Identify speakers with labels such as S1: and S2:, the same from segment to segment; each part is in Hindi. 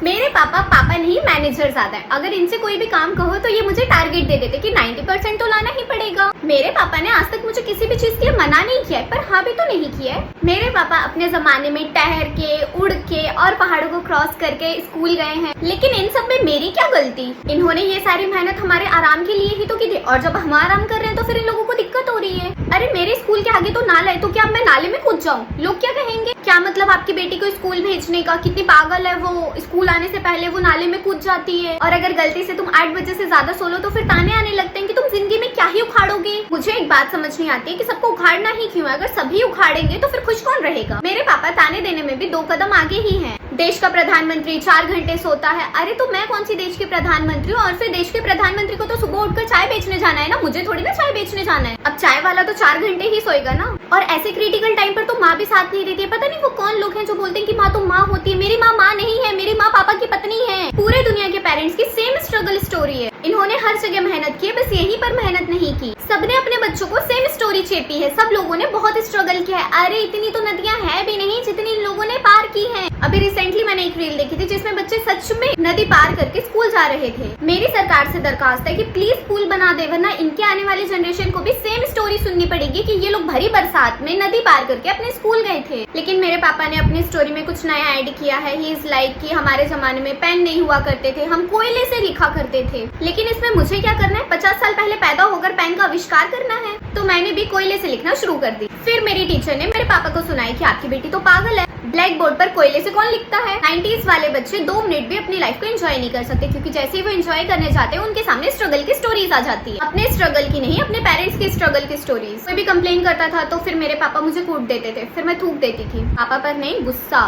S1: मेरे पापा नहीं मैनेजर ज्यादा है। अगर इनसे कोई भी काम कहो तो ये मुझे टारगेट दे देते कि 90% तो लाना ही पड़ेगा। मेरे पापा ने आज तक मुझे किसी भी चीज के लिए मना नहीं किया है, पर हाँ भी तो नहीं किया है। मेरे पापा अपने जमाने में ठहर के, उड़ के और पहाड़ों को क्रॉस करके स्कूल गए हैं, लेकिन इन सब में मेरी क्या गलती? इन्होंने ये सारी मेहनत हमारे आराम के लिए ही तो की थी, और जब हम आराम कर रहे हैं तो फिर इन लोगों को दिक्कत हो रही है। अरे मेरे स्कूल के आगे तो नाला है, तो क्या मैं नाले में कूद जाऊँ? लोग क्या कहेंगे? क्या मतलब आपकी बेटी को स्कूल भेजने का? कितनी पागल है वो, स्कूल आने से पहले वो नाले में कूद जाती है। और अगर गलती से तुम 8 बजे से ज्यादा सो लो तो फिर ताने आने लगते हैं कि तुम जिंदगी में क्या ही उखाड़ोगे। मुझे एक बात समझ नहीं आती है कि सबको उखाड़ना ही क्यों है? अगर सभी उखाड़ेंगे तो फिर खुश कौन रहेगा? मेरे पापा ताने देने में भी 2 कदम आगे ही हैं। देश का प्रधानमंत्री 4 घंटे सोता है। अरे तो मैं कौन सी देश की प्रधानमंत्री हूँ? और फिर देश के प्रधानमंत्री को तो सुबह उठकर चाय बेचने जाना है ना, मुझे थोड़ी ना चाय बेचने जाना है। अब चाय वाला तो 4 घंटे ही सोएगा ना। और ऐसे क्रिटिकल टाइम पर तो माँ भी साथ नहीं देती है। पता नहीं वो कौन लोग हैं जो बोलते हैं कि माँ तो माँ होती है। मेरी माँ नहीं है, मेरी माँ पापा की पत्नी है। पूरे दुनिया के पेरेंट्स की सेम स्ट्रगल स्टोरी है। इन्होंने हर जगह मेहनत की है, बस यहीं पर मेहनत नहीं की। सबने अपने बच्चों को सेम स्टोरी चेपी है। सब लोगों ने बहुत स्ट्रगल किया है। अरे इतनी तो नदियां है भी नहीं जितनी इन लोगों ने पार की है। अभी रिसेंटली मैंने एक रील देखी थी जिसमें बच्चे सच में नदी पार करके स्कूल जा रहे थे। मेरी सरकार से दरखास्त है कि प्लीज स्कूल बना दे, वरना इनके आने वाली जनरेशन को भी सेम स्टोरी सुननी पड़ेगी कि ये लोग भरी बरसात में नदी पार करके अपने स्कूल गए थे। लेकिन मेरे पापा ने अपनी स्टोरी में कुछ नया ऐड किया है। ही इज लाइक कि हमारे जमाने में पेन नहीं हुआ करते थे, हम कोयले से लिखा करते थे। लेकिन इसमें मुझे क्या करना है? 50 साल पहले पैदा होकर पेन का आविष्कार करना है। तो मैंने भी कोयले से लिखना शुरू कर दी। फिर मेरी टीचर ने मेरे पापा को सुनाई कि आपकी बेटी तो पागल है, ब्लैक बोर्ड पर कोयले से कौन लिखता है? 90s वाले बच्चे 2 मिनट भी अपनी लाइफ को एंजॉय नहीं कर सकते, क्योंकि जैसे ही वो एंजॉय करने जाते हैं उनके सामने स्ट्रगल की स्टोरीज आ जाती है। अपने स्ट्रगल की नहीं, अपने पेरेंट्स की स्ट्रगल की स्टोरीज। कोई भी कंप्लेन करता था तो फिर मेरे पापा मुझे कूट देते थे, फिर मैं थूक देती थी। पापा पर नहीं, गुस्सा,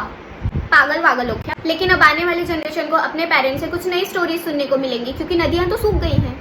S1: पागल वागल हो क्या। लेकिन अब आने वाली जनरेशन को अपने पेरेंट्स से कुछ नई स्टोरीज सुनने को मिलेंगी, क्योंकि नदियां तो सूख गई हैं।